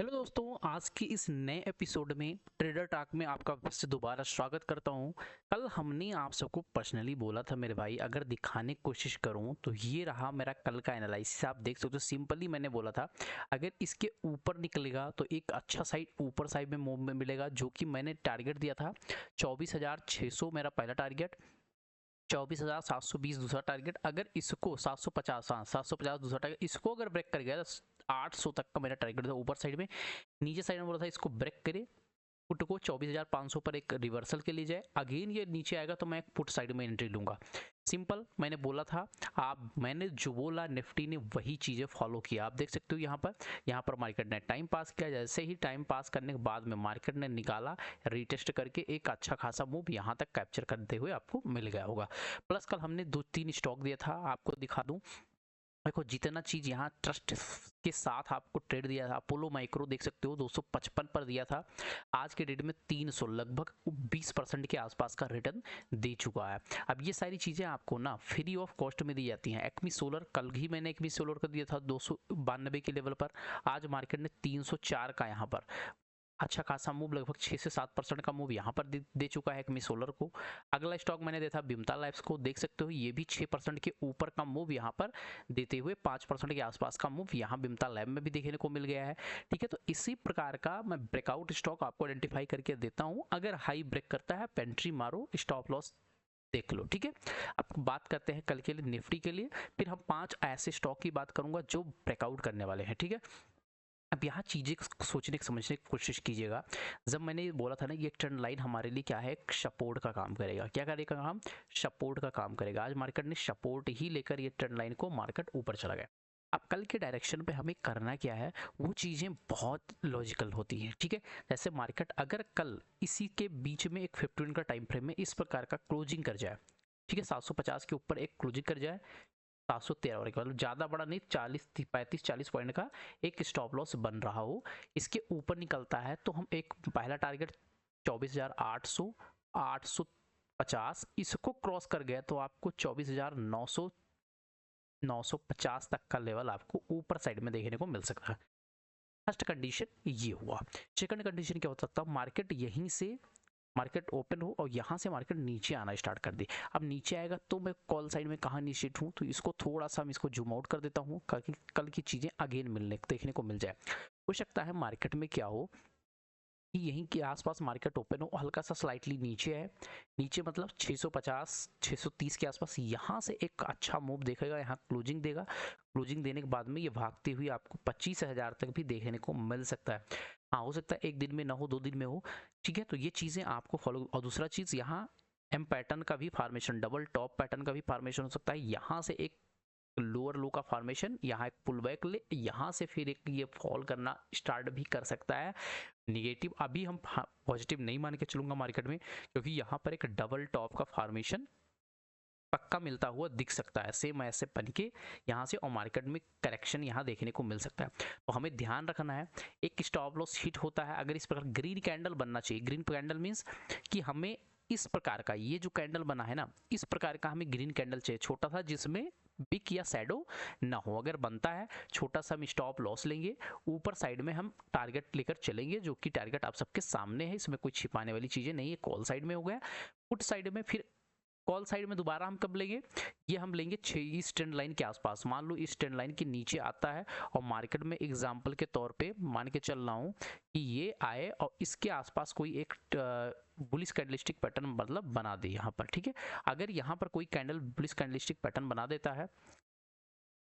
Hello दोस्तों, आज की इस नए एपिसोड में ट्रेडर टॉक में आपका फिर से दोबारा स्वागत करता हूं। कल हमने आप सबको पर्सनली बोला था मेरे भाई, अगर दिखाने की कोशिश करूं तो ये रहा मेरा कल का एनालिसिस। आप देख सकते हो, सिंपली मैंने बोला था अगर इसके ऊपर निकलेगा तो एक अच्छा साइड ऊपर साइड में मूव में मिलेगा, जो कि मैंने टारगेट दिया था 24,600 मेरा पहला टारगेट, 24,720 दूसरा टारगेट। अगर इसको 750, हाँ 750 दूसरा टारगेट, इसको अगर ब्रेक कर गया तो 800 तक का मेरा टारगेट था ऊपर साइड में। नीचे साइड में बोला था इसको ब्रेक करे, पुट को 24,500 पर एक रिवर्सल के लिए जाए, अगेन ये नीचे आएगा तो मैं पुट साइड में एंट्री लूंगा। सिंपल मैंने बोला था, आप मैंने जो बोला निफ्टी ने वही चीजें फॉलो किया। आप देख सकते हो यहाँ पर मार्केट ने टाइम पास किया। जैसे ही टाइम पास करने के बाद में मार्केट ने निकाला, रीटेस्ट करके एक अच्छा खासा मूव यहाँ तक कैप्चर करते हुए आपको मिल गया होगा। प्लस कल हमने 2-3 स्टॉक दिया था, आपको दिखा दूं। देखो जितना चीज यहाँ ट्रस्ट के साथ आपको ट्रेड दिया था, अपोलो माइक्रो देख सकते हो 255 पर दिया था, आज के डेट में 300, लगभग 20% के आसपास का रिटर्न दे चुका है। अब ये सारी चीजें आपको ना फ्री ऑफ कॉस्ट में दी जाती हैं। एक्मी सोलर, कल ही मैंने एक्मी सोलर का दिया था 292 के लेवल पर, आज मार्केट ने 304 का यहाँ पर अच्छा खासा मूव, लगभग 6 से 7% का मूव यहाँ पर दे चुका है एक्मी सोलर को। अगला स्टॉक मैंने देखा बिमता लैब्स को, देख सकते हो ये भी 6% के ऊपर का मूव यहाँ पर देते हुए 5% के आसपास का मूव यहाँ बिमता लैब में भी देखने को मिल गया है। ठीक है, तो इसी प्रकार का मैं ब्रेकआउट स्टॉक आपको आइडेंटिफाई करके देता हूँ। अगर हाई ब्रेक करता है पेंट्री मारो, स्टॉप लॉस देख लो। ठीक है, अब बात करते हैं कल के लिए निफ्टी के लिए, फिर हम 5 ऐसे स्टॉक की बात करूंगा जो ब्रेकआउट करने वाले हैं। ठीक है, अब यहाँ चीजें सोचने समझने की कोशिश कीजिएगा। जब मैंने ये बोला था ना, ये ट्रेंड लाइन हमारे लिए क्या है, सपोर्ट का काम करेगा। क्या करेगा काम? सपोर्ट का काम करेगा। आज मार्केट ने सपोर्ट ही लेकर ये ट्रेंड लाइन को मार्केट ऊपर चला गया। अब कल के डायरेक्शन पे हमें करना क्या है, वो चीजें बहुत लॉजिकल होती हैं। ठीक है, जैसे मार्केट अगर कल इसी के बीच में एक 15 का टाइम फ्रेम में इस प्रकार का क्लोजिंग कर जाए, ठीक है, 750 के ऊपर एक क्लोजिंग कर जाए, 713 और मतलब ज़्यादा बड़ा नहीं, 35-40 पॉइंट का एक स्टॉप लॉस बन रहा हो, इसके ऊपर निकलता है तो हम एक पहला टारगेट 24,800, 850, इसको क्रॉस कर गया तो आपको 24,900, 950 तक का लेवल आपको ऊपर साइड में देखने को मिल सकता है। फर्स्ट कंडीशन ये हुआ। सेकंड कंडीशन क्या हो सकता है, मार्केट यहीं से मार्केट ओपन हो और यहाँ से मार्केट नीचे आना स्टार्ट कर दे। अब नीचे आएगा तो मैं कॉल साइड में कहाँ नीचे हूँ, तो इसको थोड़ा सा हम इसको जूम आउट कर देता हूँ ताकि कल की चीज़ें अगेन मिलने देखने को मिल जाए। हो सकता है मार्केट में क्या हो कि यहीं के आसपास मार्केट ओपन हो, हल्का सा स्लाइटली नीचे है, नीचे मतलब 650 630 के आसपास, यहाँ से एक अच्छा मूव देखेगा, यहाँ क्लोजिंग देगा। क्लोजिंग देने के बाद में ये भागती हुई आपको 25,000 तक भी देखने को मिल सकता है। हाँ, हो सकता है एक दिन में ना हो, 2 दिन में हो। ठीक है, तो ये चीज़ें आपको फॉलो। और दूसरा चीज़, यहाँ एम पैटर्न का भी फॉर्मेशन, डबल टॉप पैटर्न का भी फॉर्मेशन हो सकता है। यहाँ से एक लोअर लो का फॉर्मेशन, यहाँ एक पुल बैक ले, यहाँ से फिर एक ये फॉल करना स्टार्ट भी कर सकता है। निगेटिव अभी हम पॉजिटिव नहीं मान के चलूंगा मार्केट में, क्योंकि यहाँ पर एक डबल टॉप का फॉर्मेशन पक्का मिलता हुआ दिख सकता है, सेम ऐसे बन के यहाँ से, और मार्केट में करेक्शन यहाँ देखने को मिल सकता है। तो हमें ध्यान रखना है, एक स्टॉप लॉस हिट होता है अगर इस प्रकार ग्रीन कैंडल बनना चाहिए। ग्रीन कैंडल मीन्स कि हमें इस प्रकार का, ये जो कैंडल बना है ना, इस प्रकार का हमें ग्रीन कैंडल चाहिए, छोटा सा, जिसमें बिग या शैडो ना हो। अगर बनता है छोटा सा, हम स्टॉप लॉस लेंगे, ऊपर साइड में हम टारगेट लेकर चलेंगे, जो कि टारगेट आप सबके सामने है, इसमें कोई छिपाने वाली चीजें नहीं है। कॉल साइड में हो गया, पुट साइड में, फिर कॉल साइड में दोबारा हम कब लेंगे, ये हम लेंगे 6 इस ट्रेंड लाइन के आसपास। मान लो इस ट्रेंड लाइन के नीचे आता है और मार्केट में एग्जांपल के तौर पे मान के चल रहा हूँ कि ये आए और इसके आसपास कोई एक बुलिश कैंडलस्टिक पैटर्न मतलब बना दे यहाँ पर। ठीक है, अगर यहाँ पर कोई कैंडल बुलिश कैंडलस्टिक पैटर्न बना देता है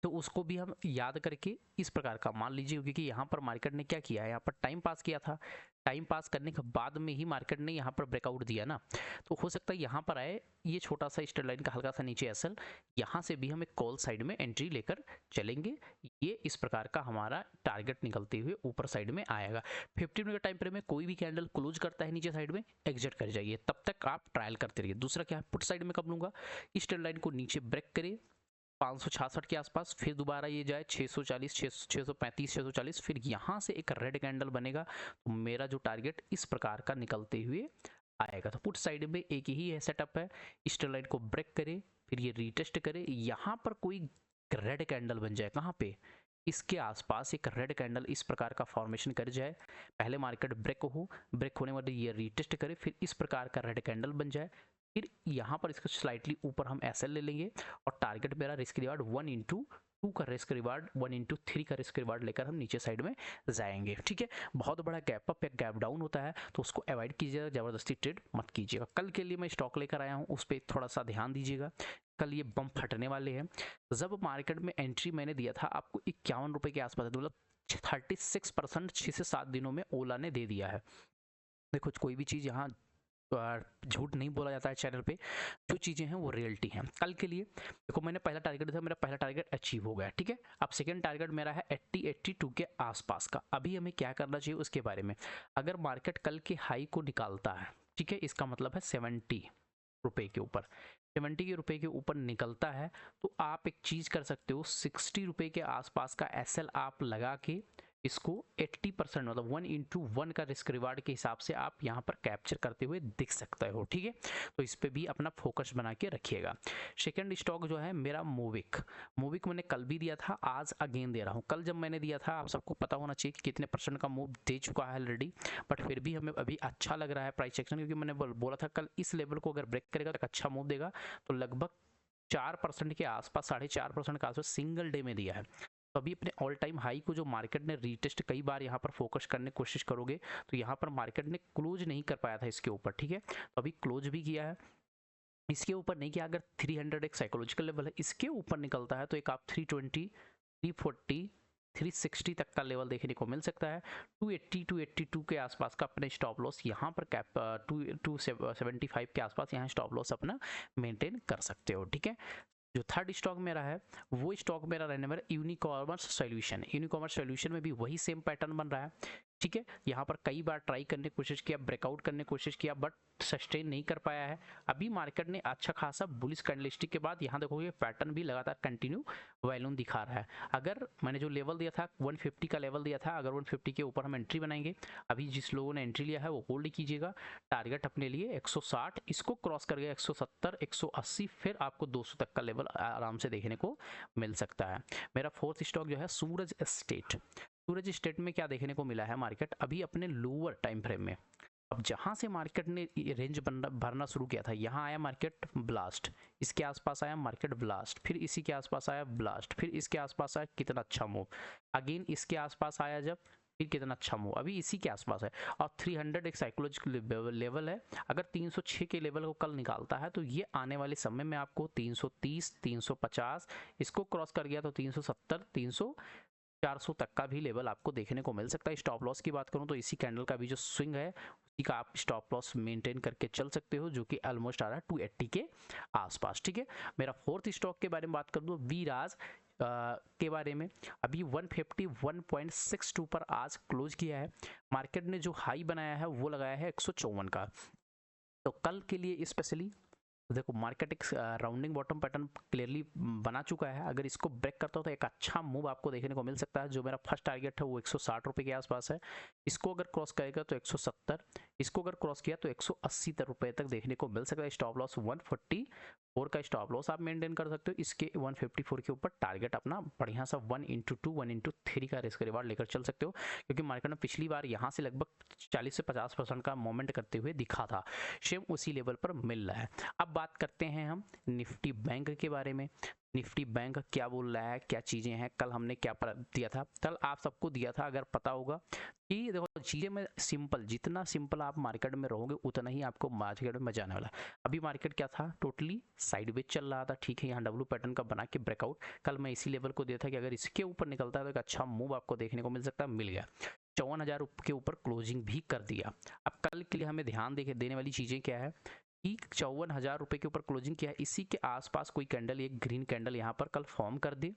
तो उसको भी हम याद करके इस प्रकार का मान लीजिए, क्योंकि यहाँ पर मार्केट ने क्या किया है, यहाँ पर टाइम पास किया था, टाइम पास करने के बाद में ही मार्केट ने यहाँ पर ब्रेकआउट दिया ना, तो हो सकता है यहाँ पर आए ये छोटा सा स्ट्रेट लाइन का हल्का सा नीचे एसएल, यहाँ से भी हम एक कॉल साइड में एंट्री लेकर चलेंगे। ये इस प्रकार का हमारा टारगेट निकलते हुए ऊपर साइड में आएगा। 15 मिनट टाइम फ्रेम में कोई भी कैंडल क्लोज करता है नीचे साइड में, एग्जिट कर जाइए, तब तक आप ट्रायल करते रहिए। दूसरा क्या है, पुट साइड में कब लूंगा, इस ट्रेंड लाइन को नीचे ब्रेक करे 566 के आसपास, फिर दोबारा ये जाए 640, 635, 640, फिर यहाँ से एक रेड कैंडल बनेगा, तो मेरा जो टारगेट इस प्रकार का निकलते हुए आएगा। तो पुट साइड में एक ही है सेटअप है, इस लाइन को ब्रेक करे, फिर ये रीटेस्ट करे, यहाँ पर कोई रेड कैंडल बन जाए, कहाँ पे, इसके आसपास एक रेड कैंडल इस प्रकार का फॉर्मेशन कर जाए, पहले मार्केट ब्रेक होने वाले ये रीटेस्ट करे, फिर इस प्रकार का रेड कैंडल बन जाए, फिर यहाँ पर इसको स्लाइटली ऊपर हम एसएल ले लेंगे और टारगेट मेरा रिस्क रिवार्ड 1/2 का रिस्क रिवार्ड 1/3 का रिस्क रिवार्ड लेकर हम नीचे साइड में जाएंगे। ठीक है, बहुत बड़ा गैप अप या गैप डाउन होता है तो उसको अवॉइड कीजिएगा, जबरदस्ती ट्रेड मत कीजिएगा। कल के लिए मैं स्टॉक लेकर आया हूँ, उस पर थोड़ा सा ध्यान दीजिएगा, कल ये बम फटने वाले हैं। जब मार्केट में एंट्री मैंने दिया था आपको 51 रुपए के आसपास, मतलब 36% 6 से 7 दिनों में ओला ने दे दिया है। देखो कोई भी चीज़ यहाँ झूठ नहीं बोला जाता है चैनल पे, जो चीज़ें हैं वो रियलिटी हैं। कल के लिए देखो मैंने पहला टारगेट था, मेरा पहला टारगेट अचीव हो गया। ठीक है, अब सेकंड टारगेट मेरा है 82 के आसपास का। अभी हमें क्या करना चाहिए उसके बारे में, अगर मार्केट कल के हाई को निकालता है, ठीक है, इसका मतलब है 70 रुपए के ऊपर, 70 रुपए के ऊपर निकलता है तो आप एक चीज़ कर सकते हो, 60 रुपए के आसपास का एसएल आप लगा के इसको 80% मतलब 1/1 का रिस्क रिवार्ड के हिसाब से आप यहाँ पर कैप्चर करते हुए दिख सकते हो। ठीक है, तो इस पे भी अपना फोकस बना के रखिएगा। सेकंड स्टॉक जो है मेरा मोविक मैंने कल भी दिया था, आज अगेन दे रहा हूँ। कल जब मैंने दिया था आप सबको पता होना चाहिए कि कितने परसेंट का मूव दे चुका है ऑलरेडी, बट फिर भी हमें अभी अच्छा लग रहा है प्राइस एक्शन, क्योंकि मैंने बोला था कल इस लेवल को अगर ब्रेक करेगा तो अच्छा मूव देगा, तो लगभग 4% के आसपास, 4.5% के आसपास सिंगल डे में दिया है। तो अभी अपने ऑल टाइम हाई को जो मार्केट ने रीटेस्ट, कई बार यहाँ पर फोकस करने की कोशिश करोगे तो यहाँ पर मार्केट ने क्लोज नहीं कर पाया था इसके ऊपर। ठीक है, तो अभी क्लोज भी किया है, इसके ऊपर नहीं किया। अगर 300 एक साइकोलॉजिकल लेवल है, इसके ऊपर निकलता है तो एक आप 320, 340, 360 तक का लेवल देखने को मिल सकता है। 280, 282 के आसपास का अपने स्टॉप लॉस यहाँ पर कैप 275 के आसपास यहाँ स्टॉप लॉस अपना मेंटेन कर सकते हो। ठीक है, जो थर्ड स्टॉक मेरा है वो स्टॉक मेरा रहने वाला यूनिकॉमर्स सॉल्यूशन में भी वही सेम पैटर्न बन रहा है। ठीक है, यहाँ पर कई बार ट्राई करने की कोशिश किया, ब्रेकआउट करने की कोशिश किया, बट सस्टेन नहीं कर पाया है। अभी मार्केट ने अच्छा खासा बुलिश कैंडलस्टिक के बाद यहाँ देखोगे पैटर्न भी लगातार कंटिन्यू वैल्यूम दिखा रहा है। अगर मैंने जो लेवल दिया था 150 का लेवल दिया था, अगर 150 के ऊपर हम एंट्री बनाएंगे, अभी जिस लोगों ने एंट्री लिया है वो होल्ड कीजिएगा। टारगेट अपने लिए 160, इसको क्रॉस कर गया 170, 180, फिर आपको 200 तक का लेवल आराम से देखने को मिल सकता है। मेरा फोर्थ स्टॉक जो है सूरज स्टेट में क्या देखने को मिला है, मार्केट अभी अपने लोअर टाइम फ्रेम में, अब जहां से मार्केट ने रेंज भरना शुरू किया था, यहाँ आया मार्केट ब्लास्ट, इसके आसपास आया मार्केट ब्लास्ट, फिर इसी के आसपास आया ब्लास्ट, फिर इसके आसपास आया, कितना अच्छा मूव, अगेन इसके आसपास आया जब, फिर कितना अच्छा मूव, अभी इसी के आसपास है। और 300 एक साइकोलॉजिकल लेवल है, अगर 306 के लेवल को कल निकालता है तो ये आने वाले समय में आपको 330, 350, इसको क्रॉस कर गया तो 370, 300, 400 तक का भी लेवल आपको देखने को मिल सकता है। स्टॉप लॉस की बात करूं तो इसी कैंडल का भी जो स्विंग है उसी का आप स्टॉप लॉस मेंटेन करके चल सकते हो, जो कि ऑलमोस्ट आ रहा है 280 के आसपास। ठीक है, मेरा फोर्थ स्टॉक के बारे में बात कर दूं, वीराज के बारे में, अभी 151.62 पर आज क्लोज किया है। मार्केट ने जो हाई बनाया है वो लगाया है 154 का, तो कल के लिए स्पेशली देखो मार्केट एक राउंडिंग बॉटम पैटर्न क्लियरली बना चुका है, अगर इसको ब्रेक करता हो तो एक अच्छा मूव आपको देखने को मिल सकता है। जो मेरा फर्स्ट टारगेट है वो 160 रुपए के आसपास है, इसको अगर क्रॉस करेगा तो 170, इसको अगर क्रॉस किया तो 180 रुपए तक देखने को मिल सकता है। स्टॉप लॉस 144 का स्टॉप लॉस आप मेंटेन कर सकते हो, इसके 154 के ऊपर टारगेट अपना बढ़िया सा 1/2, 1/3 का रिस्क रिवार्ड लेकर चल सकते हो, क्योंकि मार्केट में पिछली बार यहाँ से लगभग 40 से 50% का मोमेंट करते हुए दिखा था, सेम उसी लेवल पर मिल रहा है। अब बात करते हैं हम निफ्टी बैंक के बारे में। निफ्टी बैंक क्या बोल रहा है, क्या चीजें हैं, कल हमने क्या दिया था, कल आप सबको दिया था, अगर पता होगा कि देखो चीजें में सिंपल, जितना सिंपल आप मार्केट में रहोगे उतना ही आपको मार्केट में मजा आने वाला है। अभी मार्केट क्या था, टोटली साइडवेज चल रहा था। ठीक है, यहाँ डब्ल्यू पैटर्न का बना के ब्रेकआउट, कल मैं इसी लेवल को दिया था कि अगर इसके ऊपर निकलता है तो एक अच्छा मूव आपको देखने को मिल सकता है, मिल गया। 54,000 के ऊपर क्लोजिंग भी कर दिया। अब कल के लिए हमें ध्यान देने वाली चीजें क्या है कि 54,000 रुपए के ऊपर क्लोजिंग किया है, इसी के आसपास कोई कैंडल, एक ग्रीन कैंडल यहाँ पर कल फॉर्म कर दे।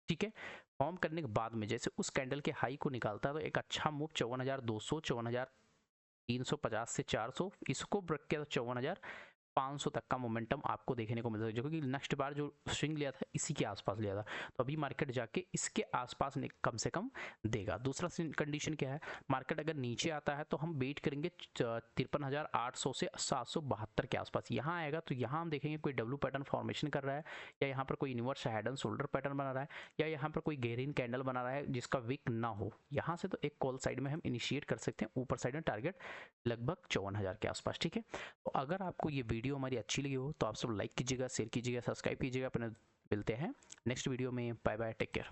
ठीक है, फॉर्म करने के बाद में जैसे उस कैंडल के हाई को निकालता है तो एक अच्छा मूव 54,200, 54,350 से 400, इसको ब्रेक किया तो 500 तक का मोमेंटम आपको देखने को मिल सकता है, जो कि नेक्स्ट बार जो स्विंग लिया था इसी के आसपास लिया था। तो अभी मार्केट जाके इसके आसपास कम से कम देगा। दूसरा कंडीशन क्या है, मार्केट अगर नीचे आता है तो हम वेट करेंगे 53,800 से 772 के आसपास। यहाँ आएगा तो यहाँ हम देखेंगे कोई डब्ल्यू पैटर्न फॉर्मेशन कर रहा है, या यहाँ पर कोई universe head and shoulder pattern बना रहा है, या यहाँ पर कोई ग्रीन कैंडल बना रहा है जिसका विक ना हो। यहाँ से तो एक कॉल साइड में हम इनिशिएट कर सकते हैं, ऊपर साइड में टारगेट लगभग 54,000 के आसपास। ठीक है, तो अगर आपको ये वीडियो हमारी अच्छी लगी हो तो आप सब लाइक कीजिएगा, शेयर कीजिएगा, सब्सक्राइब कीजिएगा अपने। मिलते हैं नेक्स्ट वीडियो में। Bye bye, take care.